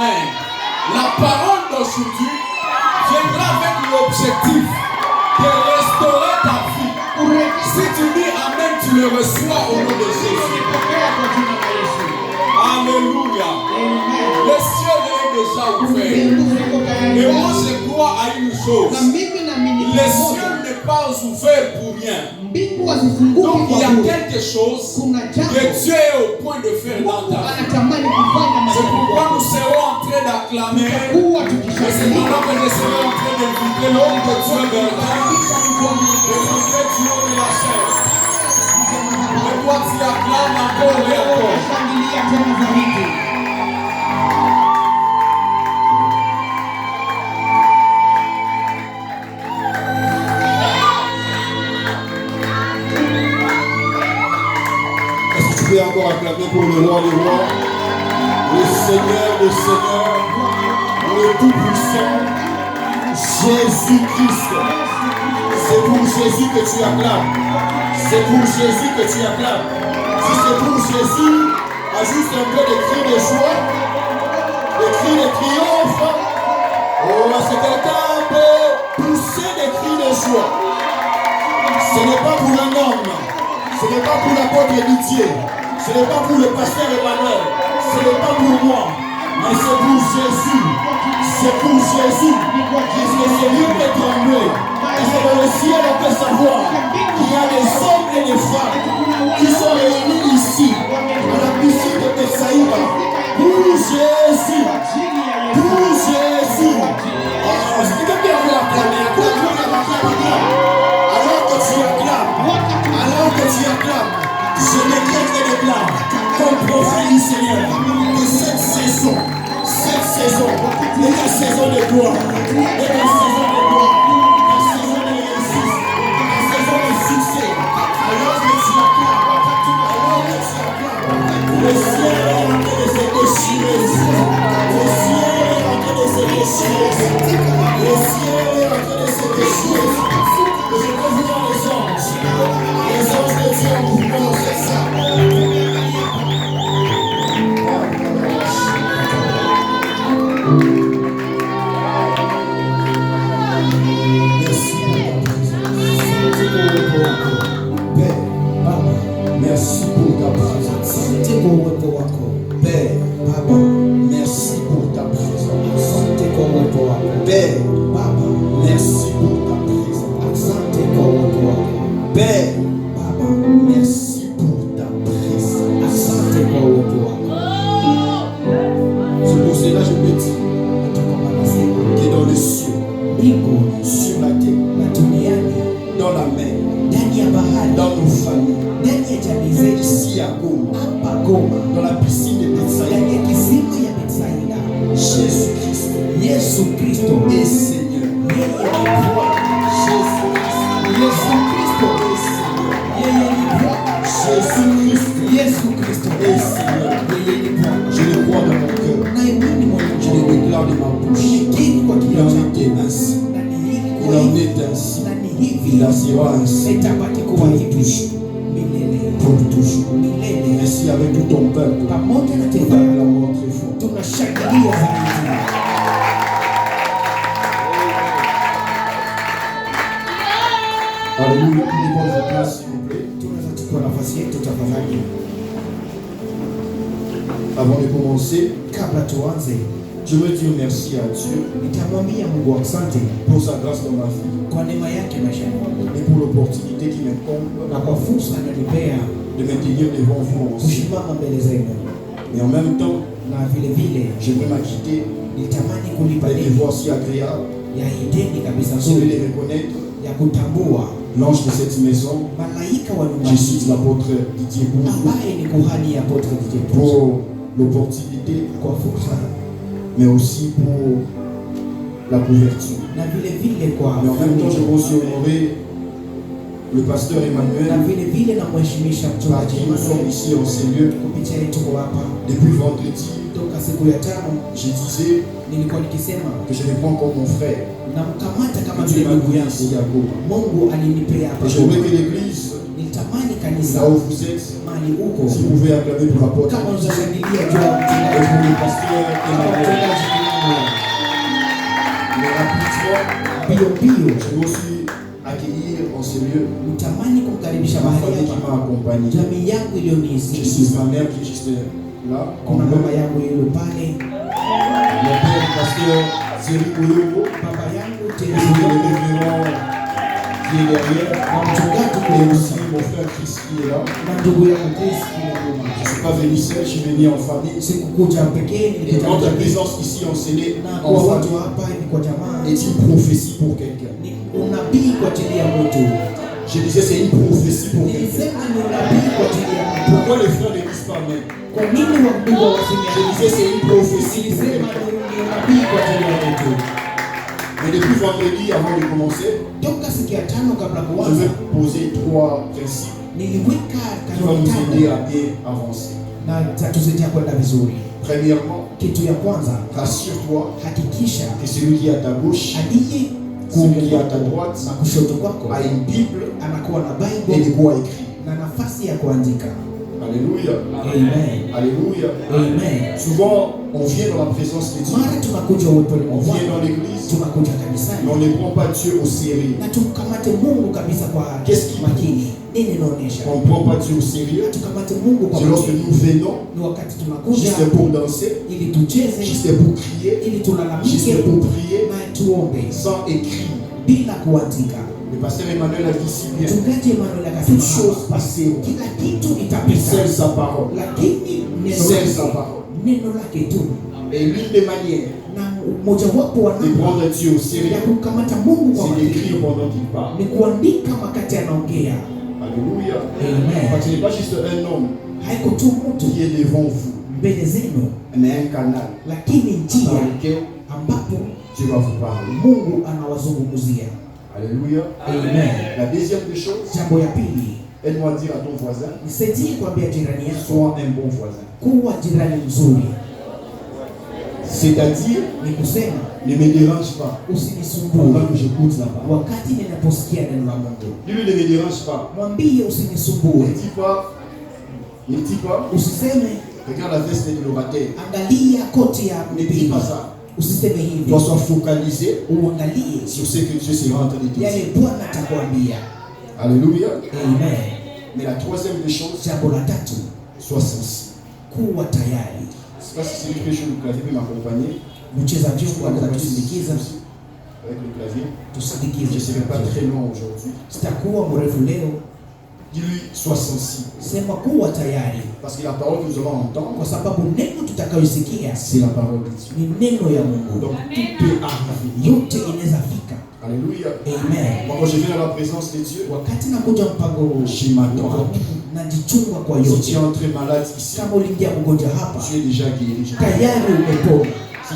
Amen. La parole d'aujourd'hui viendra avec l'objectif de restaurer ta vie. Si tu dis Amen, tu le reçois au nom de Jésus. Alléluia. Le ciel est déjà ouvert. Et moi je crois à une chose. Le ciel n'est pas ouvert pour rien. Donc il y a quelque chose que Dieu est au point de faire dans ta vie. C'est pourquoi nous serons en train d'acclamer. Et c'est pendant que je serai en train d'inviter l'homme de Dieu vers toi. Et Dieu de la chair. Et toi tu acclames encore et encore. Tu peux encore acclamer pour le roi des rois, le Seigneur des seigneurs, le Tout-Puissant, Jésus-Christ. C'est pour Jésus que tu acclames. C'est pour Jésus que tu acclames. Si c'est pour Jésus, ajuste un peu des cris de joie, des cris de triomphe. Oh, c'est quelqu'un peut pousser des cris de joie. Ce n'est pas pour un homme. Ce n'est pas pour l'apôtre Didier, ce n'est pas pour le pasteur Emmanuel, ce n'est pas pour moi, mais c'est pour Jésus. C'est pour Jésus. Puisque c'est lui qui est tremblé. Et c'est dans le ciel on peut savoir qu'il y a des hommes et des femmes qui sont réunis ici, dans la piscine de Bethsaïda, pour Jésus. Pour Jésus. Oh, c'est quelqu'un qui a acclamé. Alors que tu acclames, je décrète et déclare comme prophète du Seigneur que cette saison est la saison de gloire, est la saison de gloire, la saison de réussite, la saison de succès. Alors que tu acclames, le ciel est en train de se déchirer, le ciel est en train de se déchirer, le ciel est en train de se déchirer. Je peux vous voir les anges de Dieu pour commencer ça. Merci pour ta présence. Père, Papa, merci pour ta présence. Père, Papa, merci pour ta présence. Père, Papa, merci pour ta présence. C'est pour cela que je me dis que dans les cieux, sur la terre, dans la mer, dans nos familles, ici à Goma, dans la piscine de Bethsaïda, Jésus-Christ est Seigneur. Jésus-Christ est Seigneur. Je le crois dans mon cœur. Je le déclare de ma bouche. Il en est ainsi. Il en est ainsi. Il en sera ainsi. Pour toujours. Merci avec tout ton peuple. La mort très fort. Alléluia. Prenez votre place, s'il vous plaît. Avant de commencer, je veux dire merci à Dieu pour sa grâce dans ma vie et pour l'opportunité qui m'incombe de me tenir devant vous aussi. Mais en même temps, j'aimerais m'acquitter par des voix si agréables. Je veux les reconnaître. L'ange de cette maison, je suis l'apôtre Didier Bouzou pour l'opportunité, mais aussi pour la couverture. Mais en même temps, je veux aussi honorer le pasteur Emmanuel, par qui nous sommes ici en ces lieux depuis vendredi. Je disais que je le prends comme mon frère. Dieu m'a donné ici à Goma. Et je voudrais que l'église, là où vous êtes, si vous pouvez acclamer pour l'apôtre et pour le pasteur Emmanuel. Je veux aussi accueillir en ce lieu ma famille qui m'a accompagné. Je suis ma mère qui est juste là. Mon père, pasteur Thierry Koyobo, le révérend qui est derrière, et aussi mon frère Chris qui est là. Je ne suis pas venu seul, je suis venu en famille. Et notre présence ici en scellé, en famille, est une prophétie pour quelqu'un. Je disais, c'est une prophétie pour quelqu'un. Pourquoi les frères ne disent pas même? Je disais, c'est une prophétie pour quelqu'un. Mais depuis vendredi, avant de commencer, je vais poser 3 principes qui vont nous aider à bien avancer. Premièrement, rassure-toi que celui qui est à ta gauche, celui qui est à ta droite, a une Bible et de quoi écrire. Alléluia. Amen. Alléluia. Amen. Souvent, on vient dans la présence de Dieu. On vient dans l'église. Mais on ne prend pas Dieu au sérieux. Qu'est-ce qui on ne prend pas Dieu au sérieux? C'est lorsque nous venons juste pour danser, juste pour crier, juste pour prier, sans écrire. Le pasteur Emmanuel a dit si bien, toute chose passée, c'est sa parole. C'est sa parole. Et l'une des manières de prendre Dieu au sérieux, c'est d'écrire pendant qu'il parle. Alléluia. Parce que ce n'est pas juste un homme qui est devant vous, mais un canal dans lequel Dieu va vous parler. Alléluia. Amen. La deuxième des choses, aide-moi à dire à ton voisin, sois un bon voisin. C'est-à-dire, ne me dérange pas pendant que j'écoute la parole. Lui ne me dérange pas. Ne dis pas, regarde la veste de l'orateur. Ne dis pas ça. Tu dois sois focalisé sur ce que Dieu sera en train de te dire. Alléluia. Amen. Mais la troisième des choses, sois sensible. Je ne sais pas si c'est quelque chose que le clavier peut m'accompagner. Avec le clavier. Je ne serai pas très long aujourd'hui. Dis-lui, sois sensible. Parce que la parole que nous allons entendre, c'est la parole de Dieu. Donc tout peut arriver. Alléluia. Amen. Moi, quand je viens dans la présence de Dieu, je m'attends. Si tu es entré malade ici, tu es déjà guéri. Si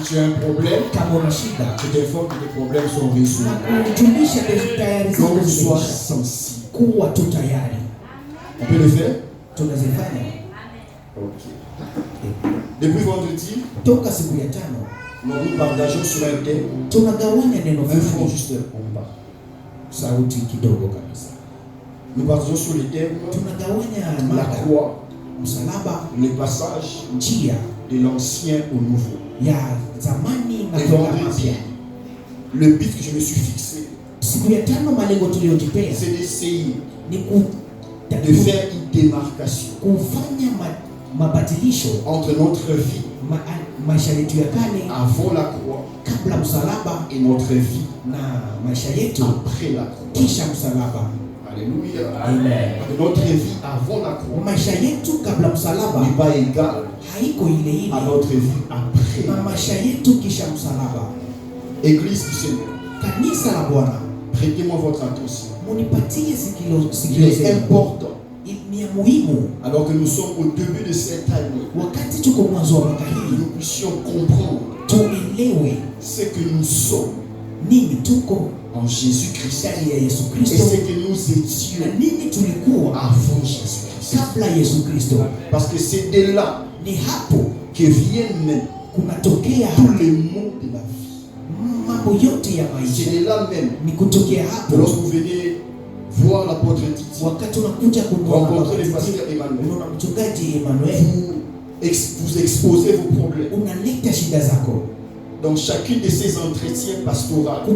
tu as un problème, je t'informe que tes problèmes sont résolus. Donc sois sensible. On peut le faire? Ok. Depuis vendredi, nous partageons sur un thème. Un front juste en bas. Nous partageons sur le thème la croix, le passage de l'ancien au nouveau. Et vendredi, le but que je me suis fixé, c'est d'essayer de faire une démarcation entre notre vie avant la croix et notre vie après la croix. Alléluia. Amen. Notre vie avant la croix n'est pas égale à notre vie après. Église du Seigneur, prêtez-moi votre attention. Il est important, alors que nous sommes au début de cette année, que nous puissions comprendre ce que nous sommes en Jésus-Christ et ce que nous étions avant Jésus-Christ. Parce que c'est de là que viennent tous les maux de la vie. C'est de là même que lorsque vous venez voir l'apôtre Titi, rencontrer le pasteur Emmanuel, vous exposez vos problèmes. dans chacune de ces entretiens pastoraux, avec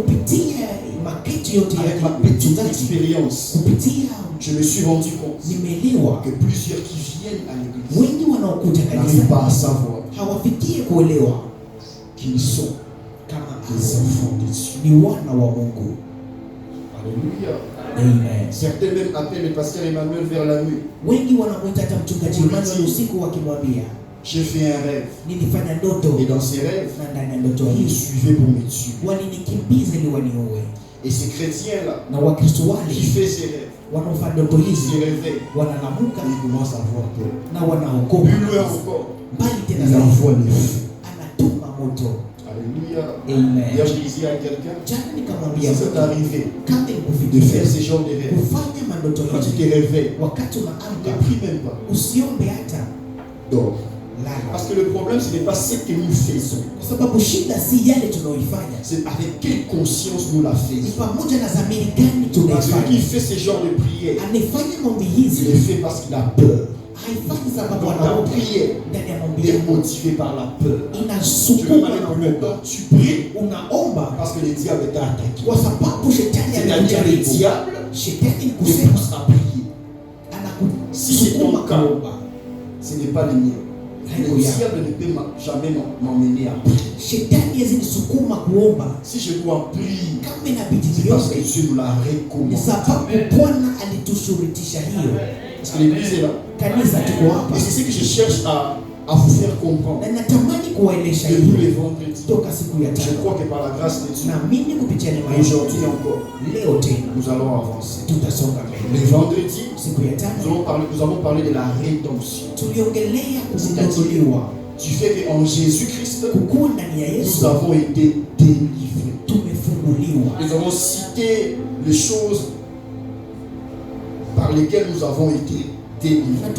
ma petite expérience, je me suis rendu compte que plusieurs qui viennent à l'église n'arrivent pas à savoir qu'ils sont des enfants de Dieu. Alléluia. Amen. Certains même appellent le pasteur Emmanuel vers la nuit. J'ai fait un rêve. Et dans ces rêves, ils me suivaient pour me tuer. Et ces chrétiens-là, qui font ces rêves, ils se réveillent. Ils commencent à avoir peur. Plus loin encore, ils envoient les feux. Alléluia. Amen. Hier, je disais à quelqu'un, si ça t'est arrivé de faire ce genre de rêve, quand tu te réveilles, ne prie même pas. Dors. Parce que le problème, ce n'est pas ce que nous faisons. C'est avec quelle conscience nous la faisons. Parce que celui qui fait ce genre de prière, il le fait parce qu'il a peur. Donc ta prière est motivée par la peur. Tu veux aller plus loin, tu pries parce que le diable t'a attaqué. C'est-à-dire le diable te pousse à prier. Si c'est ton cas, ce n'est pas le mien. Le diable ne peut jamais m'emmener à prier. Si je dois prier, c'est parce que Dieu nous l'a recommandé. Parce que l'église est là. Et c'est ce que je cherche à vous faire comprendre. Depuis les vendredis, je crois que par la grâce de Dieu, aujourd'hui encore, nous allons avancer. Les vendredis, nous avons parlé de la rédemption. C'est-à-dire du fait qu'en Jésus-Christ, nous avons été délivrés. Nous avons cité les choses par lesquelles nous avons été délivrés.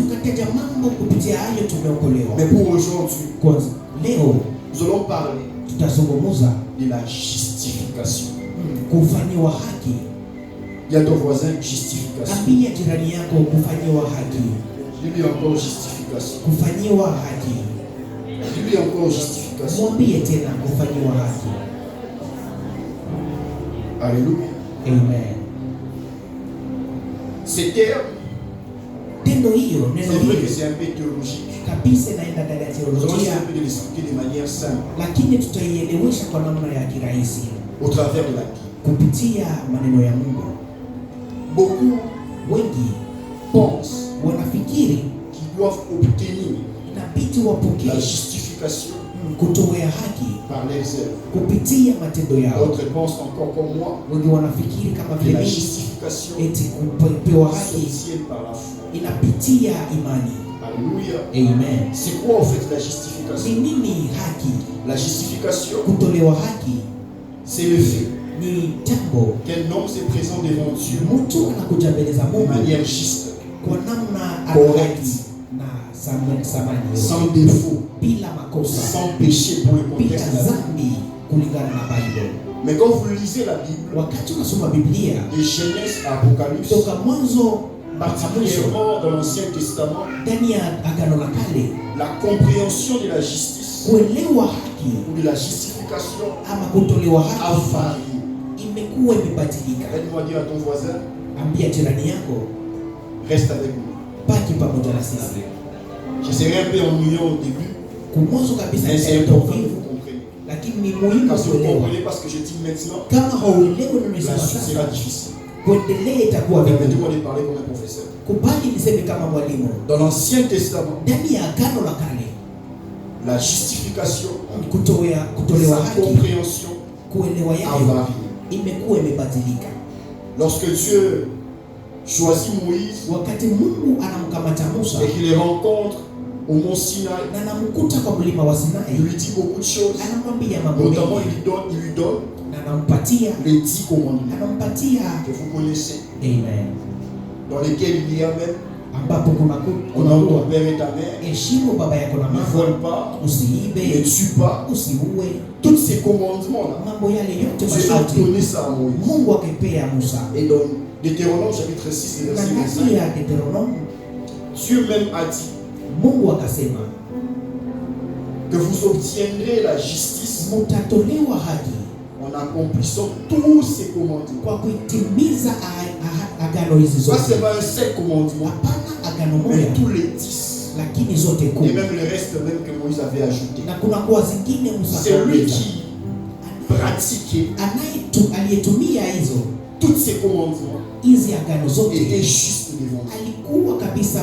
Mais pour aujourd'hui, nous allons parler de la justification. Il y a ton voisin, justification. Dis-lui encore justification. Dis-lui encore justification. Alléluia. Amen. Ces termes, c'est vrai que c'est un peu théologique. Nous allons essayer un peu de l'expliquer de manière simple. Au travers de la Bible. Beaucoup pensent qu'ils doivent obtenir la justification par les œuvres. D'autres pensent encore comme moi que la justification s'obtient par la foi. Alléluia. Amen. C'est quoi en fait la justification? La justification, c'est le fait qu'un homme se présente devant Dieu de manière juste, correcte, sans défaut, sans péché pour le contexte de la Bible. Mais quand vous lisez la Bible, de Genèse à Apocalypse, particulièrement dans l'Ancien Testament, la compréhension de la justice ou de la justification a varié. Aide-moi à dire à ton voisin, reste avec nous. Je serai un peu ennuyant au début, mais c'est important que vous compreniez. Parce que vous comprenez, parce que je dis maintenant, la suite sera difficile. Permettez-moi de parler comme un professeur. Dans l'Ancien Testament, la justification, sa compréhension a varié. Lorsque Dieu choisit Moïse et qu'il les rencontre au mont Sinaï, il lui dit beaucoup de choses. Notamment, il lui donne les 10 commandements que vous connaissez. Amen. Dans lesquels il y a même honore ton père et ta mère, ne vole pas, ne tue pas. Tous ces commandements-là, Dieu a donné ça à Moïse. Et dans Deutéronome chapitre 6, verset 25, Dieu même a dit que vous obtiendrez la justice mutatolewa haki en accomplissant tous ces commandements. kwa kuitimiza agano hizi Ça, zote. c'est pas un seul commandement, Hapana agano mais moja, tous les 10. lakini zote Et kumi, même le reste même que Moïse avait ajouté. na kuna kuwa zingine Musa C'est lui akaongeza. qui pratiquait Aliyetumia hizo tous ces commandements. hizi agano zote Était juste devant Dieu. alikuwa kabisa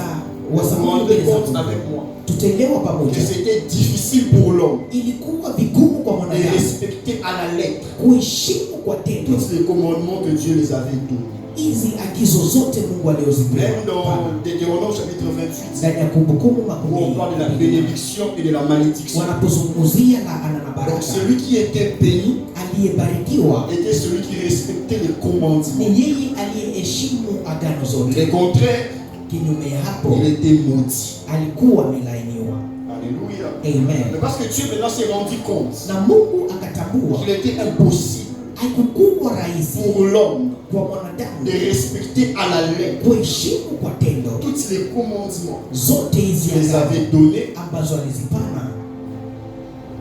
Vous vous wasamani rendez mbele za compte Mungu. avec moi Tutaelewa que pamoja, c'était difficile pour l'homme ilikuwa vigumu kwa de mwanadamu respecter à la lettre kuheshimu kwa tendo tous les commandements que Dieu les avait donnés. hizi agizo zote Mungu aliyozipewa. Même dans Deutéronome chapitre 28, Ndani ya Kumbukumbu où on parle de la makumi bénédiction et de la malédiction. wanapozungumzia laana na Donc baraka, celui qui était béni aliyebarikiwa était celui qui respectait les commandements. ni yeye aliyeheshimu agano zote. Le contraire, Kinyume ya hapo il était maudit. alikuwa amelaaniwa. Alléluia. Amen. Mais parce que Dieu maintenant s'est rendu compte Na Mungu akatambua qu'il était impossible haikukuwa rahisi pour l'homme kwa de mwanadamu respecter à la lettre kuheshimu kwa tendo tous les commandements zote hizi qu'il les agano avait donnés. ambazo alizipana.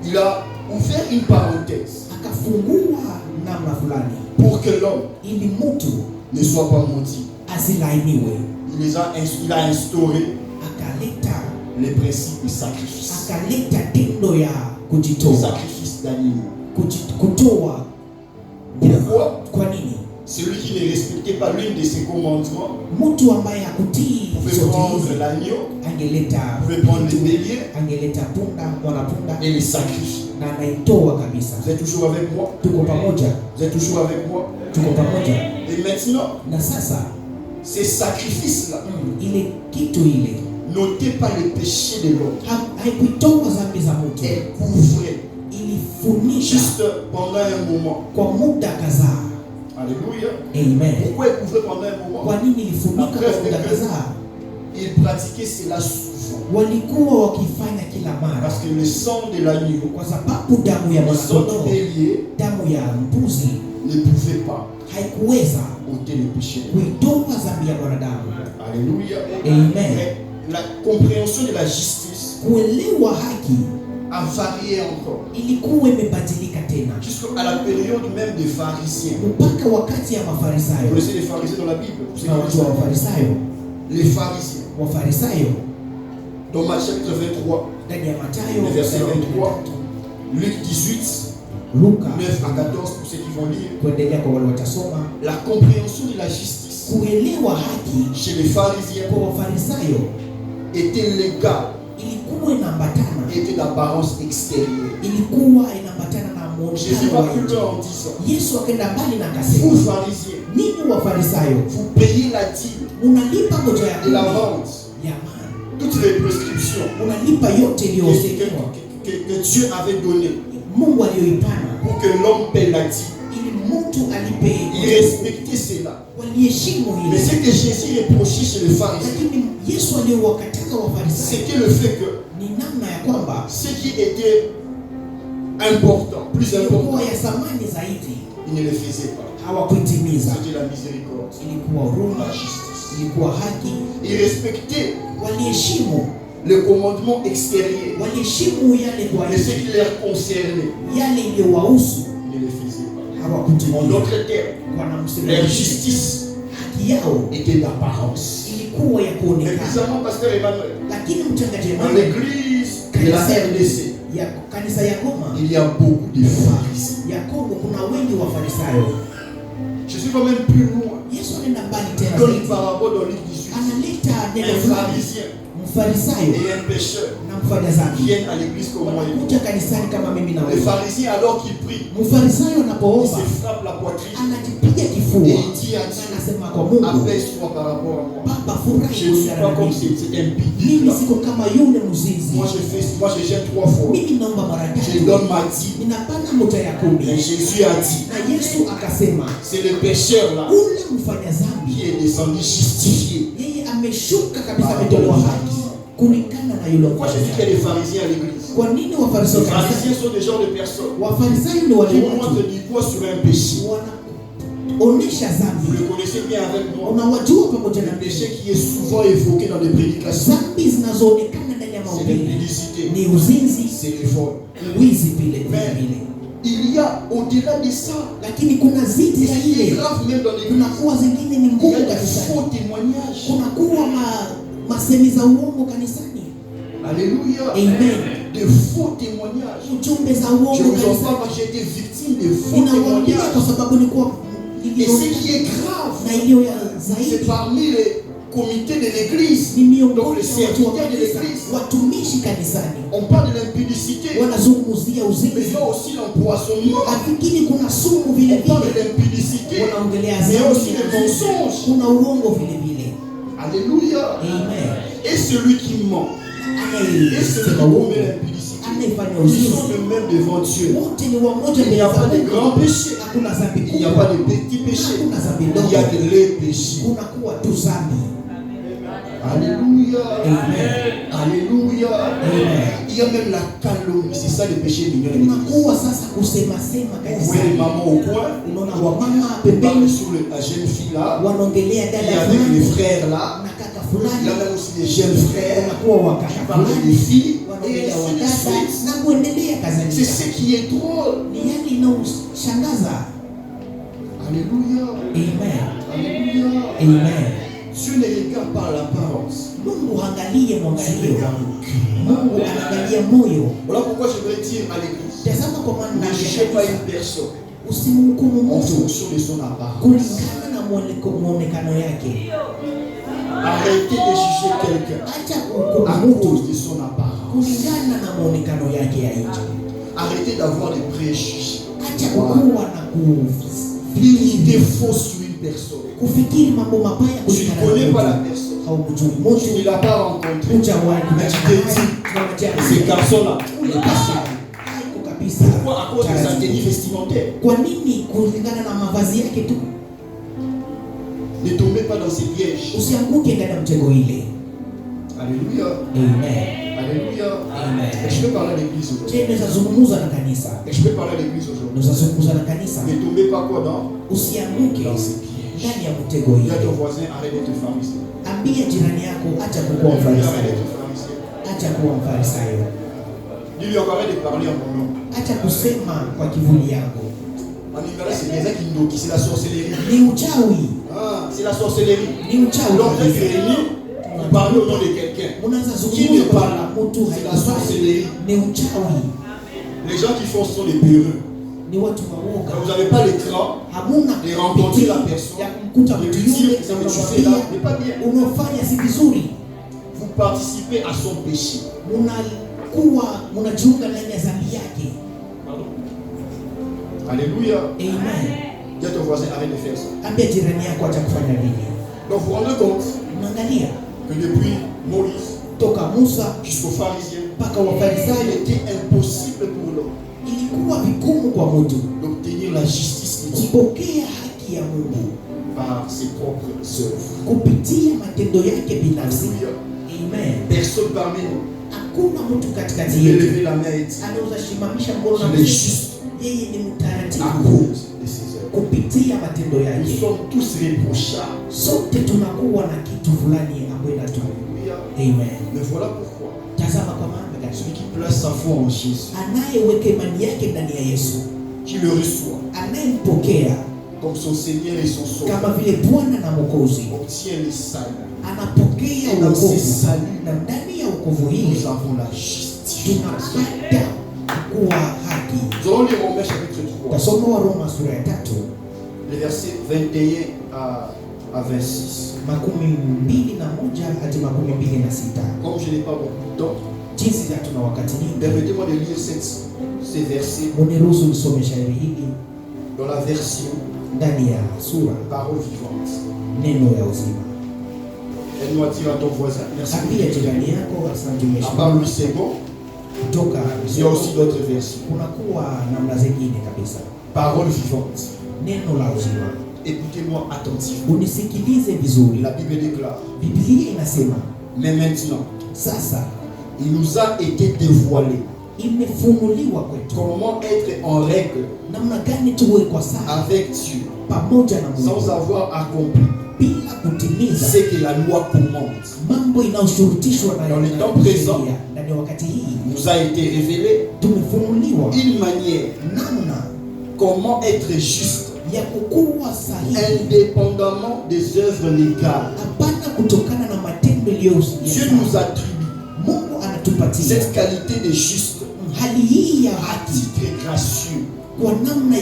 Il a ouvert une parenthèse Akafungua namna fulani pour que l'homme ili mtu ne soit pas maudit. asilainiwe. Il a instauré Akaleta les principes du sacrifice. akaleta tendo ya Le kujitoa, sacrifice d'animaux. kutoa. Pourquoi? Kwa nini? Celui qui ne respectait pas l'une de ses commandements Mtu ambaye hakutii pouvait zote prendre hizi l'agneau, angeleta pouvait prendre les béliers angeleta mwanapunda et les sacrifier. na anaitoa kabisa. Vous êtes toujours avec moi? Tuko pamoja, Vous êtes toujours avec moi? tuko pamoja. Et maintenant, Na sasa ces sacrifices-là ile kitu ile n'ôtaient pas les péchés de l'homme. haikuitoa dhambi za mtu, Elles couvraient ilifunisha juste pendant un moment. kwa muda kadhaa. Alléluia. Amen. Pourquoi elles couvraient pendant un moment? Kwa nini ilifunika kwa muda kadhaa? Ils pratiquaient cela souvent. Walikuwa wakifanya kila mara, Parce que le sang de l'agneau, kwa sababu damu ya le sang du mwanakondoo, bélier damu ya mbuzi ne pouvait pas haikuweza ôter les péchés de l'homme. kuitoa dhambi ya mwanadamu. Alléluia. Amen. Mais la compréhension de la justice Kuelewa haki a varié encore. ilikuwa imebadilika tena Jusqu'à la période même des pharisiens. mpaka wakati ya Vous Mafarisayo. connaissez les pharisiens dans la Bible? Vous Na savez watu wa Mafarisayo, les pharisiens. Wafarisayo Dans Matthieu chapitre 23, ndani ya Mathayo le verset 23, 23, Luc 18, Luka 9 à 14 pour ceux qui vont lire. kuendelea kwa wale watasoma. La compréhension de la justice Kuelewa haki chez les pharisiens kwa Wafarisayo était légale, ilikuwa inaambatana, était d'apparence extérieure. ilikuwa inaambatana na Jésus muonekano va wa plus nje. loin en disant, Yesu akaenda mbali na vous akasema, pharisiens, ninyi Wafarisayo vous payez la dîme unalipa moja ya et la kumi vente, ya mali, toutes les prescriptions unalipa yote iliyosemewa que Dieu avait données Mungu aliyoipana pour que l'homme paie la dîme. ili mtu alipe. Il respectait cela. Waliheshimu Mais hili, ce que Jésus reprochait chez les pharisiens, lakini Yesu aliyowakataza Wafarisayo c'était le fait que ni namna ya kwamba ce qui était important, plus important, ilikuwa ya thamani zaidi ils ne le faisaient pas. hawakuitimiza. C'était la miséricorde, Ilikuwa huruma, la justice. ilikuwa haki. Ils respectaient Waliheshimu, le commandement extérieur, waliheshimu yale kwa mais ce qui leur concernait, yale iliyowahusu ils ne le faisaient pas. En hawakutimiza. d'autres termes, Kwa namsema leur mwingine, justice haki yao était d'apparence. ilikuwa ya Mais kuonekana, bizarrement, pasteur Emmanuel, lakini mchungaji dans Emmanuel, l'église de la RDC, ya kanisa ya Goma il y a beaucoup de pharisiens. ya Kongo kuna wengi wa Farisayo. Je suis quand même plus loin. Yesu anaenda mbali tena Dans une zaidi, parabole dans Luc 18, analeta neno un fulani. pharisien Mfarisayo et un pécheur na mfanya dhambi viennent à l'église comme moi et vous. wanakuja kanisani kama mimi na Le wewe. pharisien, alors qu'il prie, Mfarisayo il anapoomba se frappe la poitrine anajipiga kifua et il dit à na Dieu, anasema kwa Mungu, apaise-toi par rapport à moi. Baba furahi Je ne suis kulingana pas na comme mimi. c'est un pique Mimi là. siko kama yule mzinzi. Moi je gêne 3 fois. Mimi naomba mara Je tatu. donne ma dîme. Ninapana moja ya Et kumi. Jésus a dit, Na Yesu akasema, c'est le pécheur là ule mfanya dhambi qui est descendu justifié. yeye ameshuka kabisa, ametolewa haki kulingana na yule Pourquoi je dis qu'il y a des pharisiens à l'église? Kwa nini Wafarisayo Les pharisiens kanisani? sont des genres de personnes Wafarisayo ni qui wale watu montrent du doigt sur un péché. wanaonesha Vous dhambi. le connaissez bien avec moi. Unawajua pamoja Le na péché mimi, qui est souvent évoqué dans les prédications. dhambi zinazoonekana ndani ya C'est c'est l'impudicité, ni uzinzi, c'est le vol. wizi vile Mais vile. il y a au-delà de ça, Lakini kuna zidi et ya ce qui est ile, grave même dans l'église, kunakuwa zingine ni il y ngumu a des kanisani. faux témoignages. Kunakuwa masemi za uongo kanisani. Alléluia. Amen. De faux témoignages. Ujumbe za Je uongo vous en kanisani. parle, j'ai été victime de faux Ninawaambia témoignages. kwa sababu nilikuwa Et ce qui est grave, na iliyo ya c'est zaidi parmi les comités de l'église, ni donc miongoni les mwa watu wa serviteurs de kanisa, l'église. watumishi kanisani On parle de l'impudicité, wanazungumzia mais il uzinzi. y a aussi l'empoisonnement. Lakini kuna sumu vile On parle de vile, l'impudicité, wanaongelea mais il y a aussi zambi, les mensonges. kuna uongo vile vile. Alléluia. Amen. Et celui qui ment, et celui qui Anayesema uongo, commet l'impudicité, anayefanya ils sont uzinzi, le même devant Dieu. wote ni wamoja Il mbele n'y a za pas de Mungu. grands péchés, Hakuna dhambi il n'y a kubwa, pas de petits péchés, hakuna dhambi il y a ndogo, de les péchés. kuna kuwa tu dhambi. Alléluia. Amen. Alléluia. Amen. Il y a même la calomnie, c'est ça le péché mignon. Kunakuwa sasa kusema sema Vous voyez les kanisani. mamans au coin, Unaona wamama on parle pembeni sur la jeune fille là, wanaongelea il y dada avait les fulani frères là, na kaka il y fulani, a même aussi les jeunes frères wanakuwa qui wakaka parlent des fulani, filles, et wanaongelea ainsi de wadada suite. na kuendelea C'est kadhalika. ce qui est drôle. Ni yani inaoshangaza. Alléluia. Amen. Alléluia. Amen. Dieu ne regarde pas l'apparence. Mungu haangalie Dieu mwangalio, regarde le cœur. Mungu anaangalia moyo. Voilà pourquoi je voudrais dire à l'église, Tazama kwa maana ne jugez pas une personne usimhukumu en mtu fonction de son apparence. kulingana na muonekano yake. Arrêtez de juger quelqu'un Acha à kuhukumu mtu cause de son apparence. kulingana na muonekano yake ya nje. Arrêtez d'avoir des préjugés. Acha kuwa na Une idée fausse sur une personne. kufikiri mambo mabaya Tu ne connais pas la personne. haumjui Tu ne mtu, l'as pas rencontré. hujawahi Mais tu te dis, ces garçons-là, il est passé. haiko kabisa. Pourquoi? À cause de sa tenue vestimentaire. Kwa nini? Kulingana na mavazi yake tu. Ne tombez pas dans ces pièges. Usianguke ndani ya mtego ile. Alléluia. Amen. Alléluia. Amen. Et je peux parler à l'église aujourd'hui. Je naweza zungumza na kanisa, Et je peux parler à l'église aujourd'hui. naweza zungumza na kanisa. Ne tombez pas quoi dans Usianguke ces pièges. ndani ya mtego Dis à ile. ton voisin, arrête d'être pharisien. Ambia jirani yako, acha kuwa Arrête mfarisayo, d'être pharisien. acha kuwa mfarisayo, Dis-lui encore, arrête de parler en mon nom. acha kusema kwa kivuli yako. En Ingala, c'est les qui c'est la sorcellerie. Ni uchawi, Ah, c'est la sorcellerie. ni uchawi Donc, vous êtes kabisa. réunis, vous parlez au nom de quelqu'un. Unaanza Qui zungumza ne kwa parle pas? mtu C'est la haifai, sorcellerie. ni uchawi, Les gens qui font ce sont des peureux. ni watu waoga. Quand vous n'avez pas l'écran, Hamuna de rencontrer la bidii personne, ya kumkuta de mtu lui dire yule que ce na que tu fais là unamwambia n'est pas bien. unaofanya si vizuri. Vous participez à son péché. Munajiunga ndani ya dhambi yake. Pardon. Alléluia. Amen. Dis à ton voisin, arrête de faire ça. Ambia jirani yako acha kufanya vile. Donc vous vous rendez compte Unaangalia que depuis Moïse toka Musa jusqu'aux pharisiens, mpaka il Wafarisayo était impossible pour l'homme ilikuwa vigumu kwa mtu d'obtenir la justice de Dieu kupokea haki ya Mungu par ses propres œuvres. kupitia matendo yake binafsi. Alléluia. Amen. Personne parmi nous Hakuna mtu katikati ne peut yetu lever la main et dire anaweza shimamisha mkono na qu'il est kusema juste yeye ni à mtaratibu cause de ses œuvres. kupitia matendo Nous yake. sommes tous réprochables. Sote tunakuwa na kitu fulani ambayo inatu. Alléluia. Amen. Mais voilà pourquoi Tazama kwa maana celui gani qui place sa foi en Jésus, anayeweka imani yake ndani ya Yesu, qui le reçoit anayempokea comme son Seigneur et son Sauveur, kama vile Bwana na Mwokozi, obtient le salut. anapokea Et dans ce wokovu, salut, na ndani ya wokovu hili nous avons la justification. tunapata kuwa haki. Nous allons lire Romains chapitre 3, Tasoma Waroma sura ya 3 les versets 21 à 26. 21 hadi 26. Comme je n'ai pas beaucoup de temps, Jinsi hatuna wakati nyingi, permettez-moi de lire ces versets muniruhusu nisome shairi hili dans la version ndani ya sura Parole vivante. neno ya uzima. Aide-moi à dire à ton voisin, merci. Ambia jirani yako asante À mheshimiwa. part lui, c'est bon. Kutoka Il y a aussi d'autres versions. kunakuwa namna zingine kabisa. Parole vivante. Neno la uzima. Écoutez-moi attentivement. Unisikilize vizuri. La Bible déclare, Biblia inasema mais maintenant, sasa il nous a été dévoilé imefunuliwa kwetu. Comment être en règle Namna gani tuwe kwa sawa avec Dieu pamoja na Mungu sans avoir accompli bila kutimiza ce que la loi commande. mambo inayoshurutishwa na Dans le temps présent, na wakati hii nous a été révélé tumefunuliwa une manière namna comment être juste ya kukuwa sahihi indépendamment des œuvres légales. hapana kutokana na matendo Dieu nous attribue Mungu anatupatia cette qualité de juste hali hii ya à haki titre gracieux. kwa namna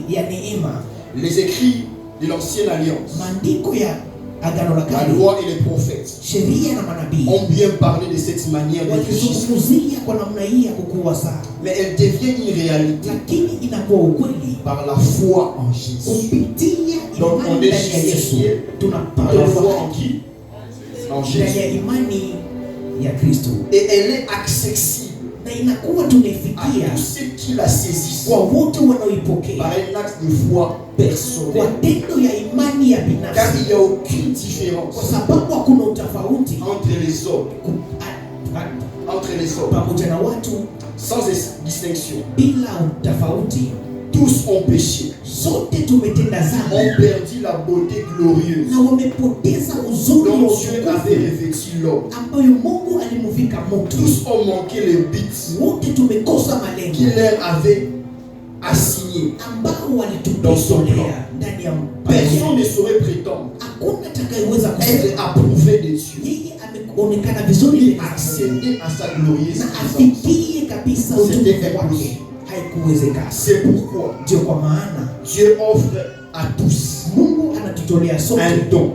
ya neema. Les écrits de l'ancienne alliance, Maandiko ya Agano la la Kale, loi et les prophètes sheria na manabii ont bien parlé de cette manière d'être juste. walizungumzia kwa namna hii ya kukuwa sawa, Mais elle devient une réalité lakini inakuwa ukweli par la foi en Jésus. kupitia Donc on imani est ndani ya Yesu. justifié par la Tunapata foi en haki qui? En ndani ya Jésus. imani ya Kristo, Et elle est accessible na inakuwa à tunaifikia tous ceux qui la saisissent kwa wote par wanaoipokea un acte de foi kwa personnel. tendo ya imani ya Car binafsi, il n'y a aucune différence kwa sababu hakuna utofauti entre les hommes, pamoja na watu sans distinction. bila utofauti. Tous ont péché, Sote tumetenda ont dhambi perdu la beauté glorieuse na wamepoteza uzuri wa dont Dieu avait utukufu revêtu l'homme. ambayo Mungu alimuvika mtu. Tous ont manqué les buts Wote tumekosa qu'il malengo leur avait assignés. ambao walitutolea ndani ya Personne ne mpaya. saurait prétendre Hakuna atakayeweza être kusema approuvé de Dieu yeye ameonekana vizuri et mbele za Mungu accéder à sa glorieuse na présence. afikie kabisa C'était utukufu wake. impossible. Haikuwezekana. C'est pourquoi Ndio kwa maana Dieu offre à tous Mungu anatutolea sote un don.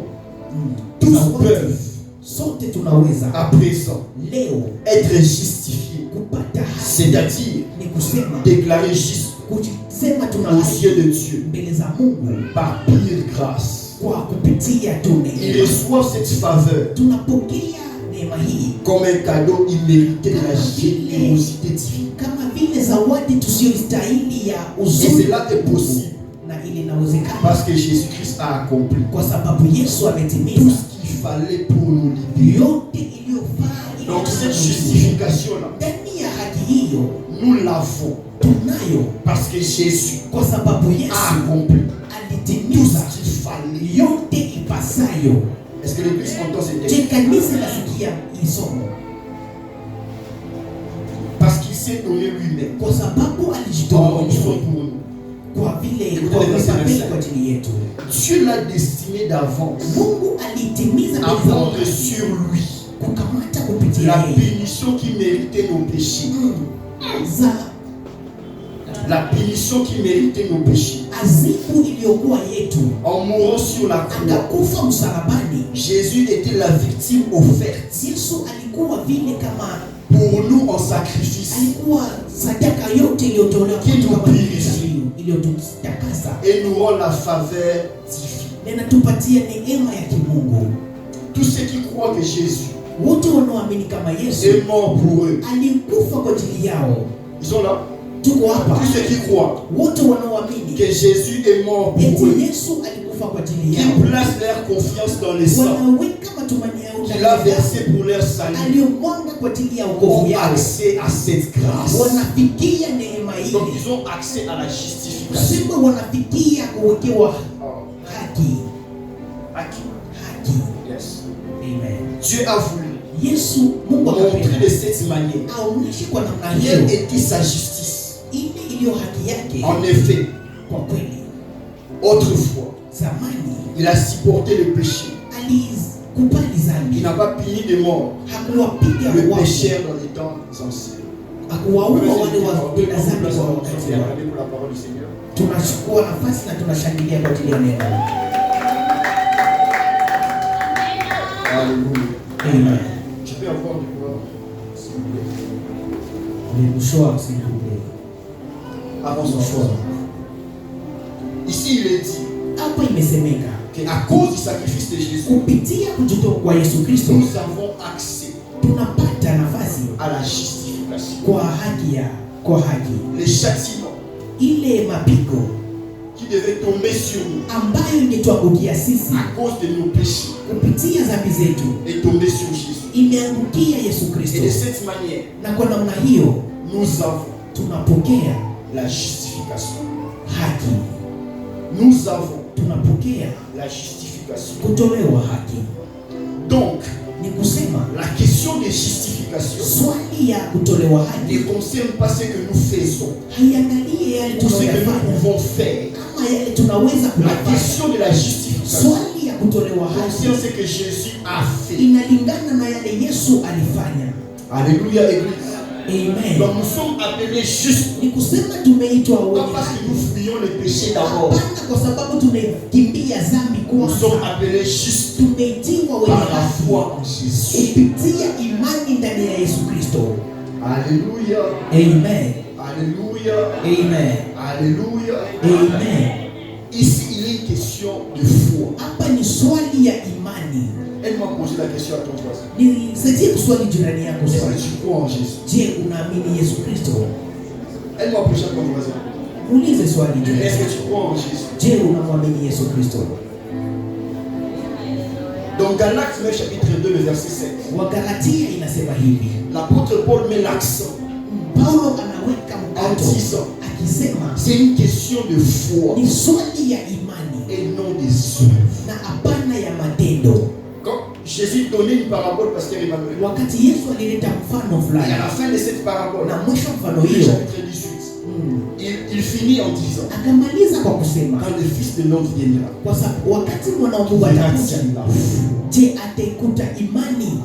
Tous zawadi. peuvent Sote tunaweza à présent leo être justifiés, kupata haki, c'est-à-dire ni kusema déclarés justes kusema tuna aux haki yeux de Dieu mbele za Mungu par pure grâce. kwa kupitia tu Ils neema. reçoivent cette faveur Tunapokea neema hii comme un cadeau immérité de la générosité divine. kama vile zawadi tusiyostahili ya Et uzuri, cela est possible na ili inawezekana parce que Jésus-Christ a accompli kwa sababu Yesu tout ametimiza ce qu'il fallait pour nous libérer. yote iliyofaa ili Donc cette tuweze justification-là, ndani ya haki hiyo nous l'avons tunayo parce que Jésus kwa sababu Yesu a accompli tout alitimiza ce qu'il fallait. yote ipasayo. Est-ce que l'Église entend ce Je, texte? kanisa lasikia isomo Parce qu'il s'est donné lui-même kwa sababu alijitoa en rançon mwenyewe pour nous. kwa vile Écoutez kwa le verset mapendo 25. kwa ajili yetu. Dieu l'a destiné d'avance Mungu alitimiza à mbele za prendre wakati sur lui kukamata kupitia la yeye punition qui méritait nos péchés. za La punition qui méritait nos péchés. azibu iliyokuwa yetu, En mourant sur la croix, akakufa msalabani. Jésus était la victime offerte Yesu alikuwa vile kama pour nous en sacrifice. alikuwa sadaka yote iliyotolewa Qui kwetu nous kama purifie. iliyotutakasa Et nous rend la faveur divine. na inatupatia neema ya kimungu. Tous ceux qui croient que Jésus Wote wanaoamini kama Yesu est mort pour eux, alikufa kwa ajili yao, ils sont là. tuko hapa. Tous ceux qui croient Wote wanaoamini que Jésus est mort pour eux, eti Yesu alikufa kwa ajili qui yao, placent leur confiance dans le sang wanaweka matumaini yao qu'il ndani a ya damu versé pour leur salut, aliyomwanga kwa ajili ya wokovu ont yao, accès à cette grâce. wanafikia neema Donc ile. ils ont accès à la justification. Sema wanafikia kuwekewa haki. Haki. Haki. Yes. Amen. Dieu a voulu Yesu, Mungu montrer akapenda de cette manière aonyeshe kwa namna quelle hiyo était sa justice. ile iliyo haki yake. En effet, Kwa kweli, autrefois, zamani il a supporté le péché. alikubali Il dhambi, n'a pas puni de mort hakuwapiga le wafu, pécheur dans les temps anciens. hakuwaua wale watenda dhambi kwa wakati wao. pour la parole du Seigneur. Tunachukua nafasi na tunashangilia kwa ajili ya neno. Alléluia. Amen. Tu peux avoir du quoi, s'il vous plaît. Nimshoa s'il vous plaît. Avant son choix. Ici, il est dit Hapa imesemeka qu'à cause du sacrifice de Jésus, kupitia kujitoa kwa Yesu Kristo nous avons accès tunapata nafasi à la justification. kwa haki Les châtiments ile mapigo qui devaient tomber sur nous ambayo ingetuangukia sisi à cause de nos péchés kupitia dhambi zetu est tombé sur Jésus. imeangukia Yesu Et Kristo, de cette manière, na kwa namna hiyo nous avons tunapokea la justification. haki. Nous avons Tunapokea la justification. kutolewa haki. Donc, Ni kusema la question de justification swali ya kutolewa haki ne concerne pas ce que nous faisons, haiangalie yale tout ce que nous tunayofanya pouvons faire. kama yale tunaweza La kuyafanya. question de la justification Swali ya kutolewa haki concerne ce que Jésus a fait. inalingana na yale Yesu alifanya. Alléluia, Église. Amen. Donc nous sommes appelés justes, Ni kusema tumeitwa pas wenye parce que haki. nous fuyons le péché d'abord. Hapana, kwa sababu tumekimbia dhambi Nous sommes kwanza. appelés justes Tumeitiwa wenye par la haki foi en Jésus. kupitia imani ndani ya Yesu Kristo. Alléluia, Amen. alléluia, Amen. alléluia. Amen. Ici, il est une question de foi. Hapa ni swali ya imani. Elle m'a posé la question à ton voisin. Nisaidie kuswali jirani yako Est-ce swali. que tu crois en Jésus? Je, unaamini Yesu Kristo? Elle m'a posé à ton voisin. Muulize swali jirani Est-ce que yako. tu crois en Jésus? Je, unamwamini Yesu Kristo? Dans Galates 9, chapitre 2, le verset 7, Wagalatia inasema hivi. l'apôtre Paul met l'accent Paulo anaweka en mkazo disant akisema c'est une question de foi ni swali ya imani et non des œuvres. na hapana ya matendo. Quand Jésus donnait une parabole, pasteur Emmanuel, Wakati Yesu alileta mfano et fulani à la fin de cette parabole, na mwisho mfano le hiyo chapitre 18, il finit en disant akamaliza kwa kusema quand le Fils de l'homme viendra, kwa sababu wakati mwana wa Mungu atakuja, verra-t-il la foi? je, ataikuta imani?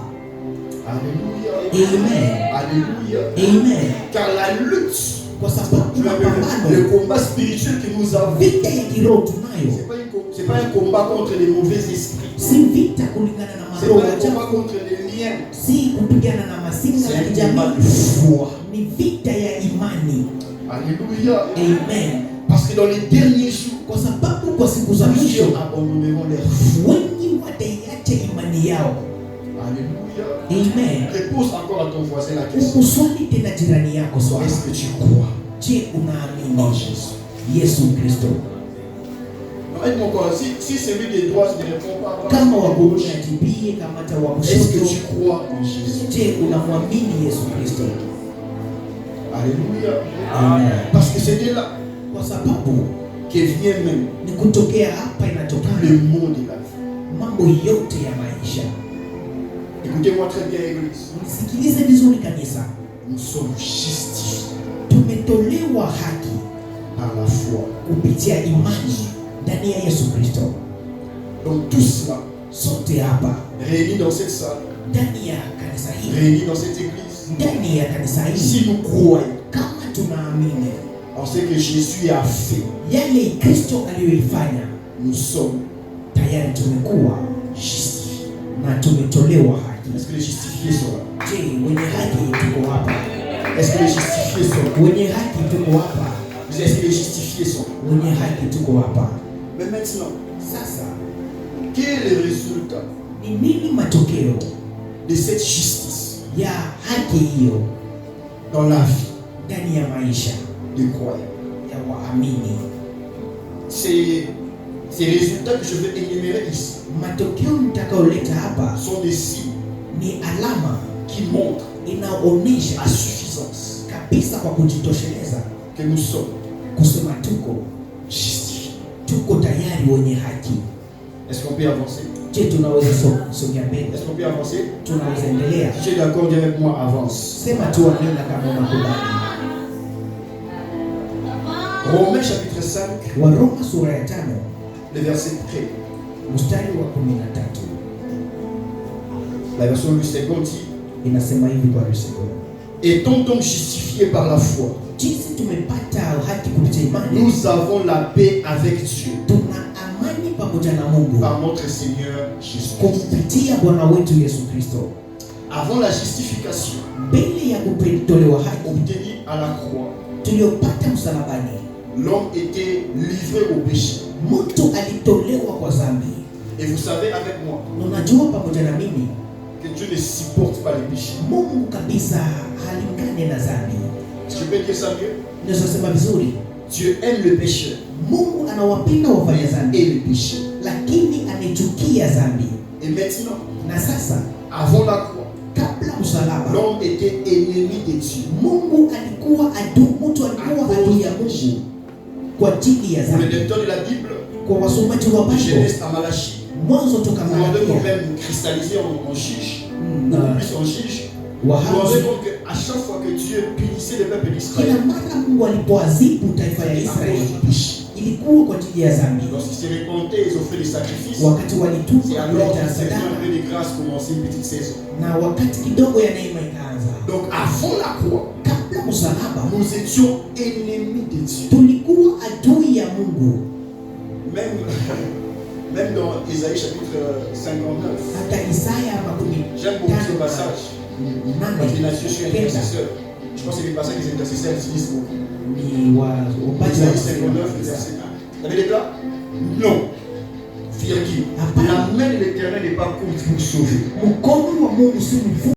Alléluia, Amen. alléluia. Amen. Car la lutte, Kwa sababu le mapambano, combat spirituel que nous avons, vita ya kiroho tunayo c'est pas un combat contre les mauvais esprits. si vita kulingana na C'est maroho pas un ya combat chafu, contre les liens. si kupigana na masinga C'est ya un combat de kijamii, foi. ni vita ya imani. Alléluia. Amen. Parce que dans les derniers jours, Kwa sababu kwa siku za mwisho plusieurs abandonneront leur foi. wengi wataiacha imani yao. Alléluia. Amen. Repose encore à ton voisin la question. Uswali tena jirani yako swali. Est-ce que tu crois Je, en unaamini Jésus? Yesu Kristo? Non, aide-moi encore. Si celui des droits ne répond pas, Kama wa kuume ajibie, kama hata wa est-ce que tu kushoto. crois en Jésus? Je, unamwamini Yesu Kristo? Alléluia. Amen. Parce que c'est de là Kwa sababu que vient même ni kutokea hapa le inatokana mot de la vie. mambo yote ya maisha. Écoutez-moi très bien, Église. Nisikilize vizuri kanisa. Nous sommes justifiés Tumetolewa haki par la foi. kupitia imani ndani ya Yesu Kristo. Donc tout cela, Sote hapa réunis dans cette salle, ndani ya kanisa hili, réunis dans cette église, ndani ya kanisa hili, si nous croyons kama tunaamini en ce que Jésus a fait, yale Kristo aliyoifanya, nous sommes tayari tumekuwa justifiés. na tumetolewa haki. Est-ce que les justifiés sont là? Je, wenye haki tuko hapa? Est-ce que les justifiés sont là? Wenye haki tuko hapa? Est-ce que les justifiés sont là? Wenye haki tuko hapa? Mais maintenant, Sasa quel est le résultat ni nini matokeo de cette justice ya haki hiyo dans la vie ndani ya maisha des croyants? ya waamini? Ces résultats que je vais énumérer ici Matokeo nitakaoleta hapa sont des signes ni alama qui montrent inaonyesha à suffisance kabisa kwa kujitosheleza que nous sommes kusema tuko justifiés. tuko tayari wenye haki. Est-ce qu'on peut avancer? Je, tunaweza sogea mbele? Est-ce qu'on peut avancer? Tunaweza endelea? Si tu es d'accord, dis avec moi, avance. Sema tu amina kama unakubali. Romains chapitre 5, Waroma sura ya 5 le verset 13. mstari wa 13 La version du second dit: inasema hivi kwa Lusekoni: étant donc justifiés par la foi, jinsi tumepata haki kupitia imani, nous avons la paix avec Dieu tuna amani pamoja na Mungu par notre Seigneur Jésus. kupitia Bwana wetu Yesu Kristo. Avant la justification Mbele ya kutolewa haki obtenue à la croix, tuliyopata msalabani, l'homme était livré au péché. mtu alitolewa kwa dhambi. Et vous savez avec moi Na unajua pamoja na mimi, que Dieu ne supporte pas les péchés. Mungu kabisa halingane na dhambi. Je peux dire ça mieux? Naweza sema vizuri, Dieu aime le pécheur Mungu anawapenda wafanya dhambi, et le péché. lakini anachukia dhambi. Et maintenant, Na sasa avant la croix, kabla msalaba, l'homme était ennemi de Dieu. Mungu alikuwa mtu alikuwa adui ya Mungu kwa ajili ya Pour les dhambi. lecteurs de la Bible, Kwa wasomaji wa de Biblia, Genèse à Malachie, mwanzo toka vous rendez Malaki quand même cristallisé en chiche, na plus en chiche. Vous rendez Wahazi, compte qu'à chaque fois que Dieu punissait le peuple kila d'Israël, mara Mungu alipoadhibu taifa ya à cause Israeli du péché, ilikuwa kwa ajili ya dhambi. lorsqu'ils se repentaient, ils offraient des sacrifices. Wakati walitubu C'est alors kuleta que saison un sadaka peu de grâce commençait une petite saison. na wakati kidogo ya neema ikaanza. Donc avant la croix, Kabla msalaba, nous étions ennemis de Dieu. tulikuwa adui ya Mungu. Même dans Isaïe chapitre 59, Hata Isaya makumi j'aime beaucoup ce tano passage. nane Quand il a Dieu sur un kenda intercesseur. Je pense que c'est les passages des intercesseurs utilisent beaucoup. ni waombaji wa Isaïe 59, verset 1. Vous avez des cas? Non. Virgule. La main de l'Éternel n'est pas courte pour sauver. mkono wa Mungu si mfupi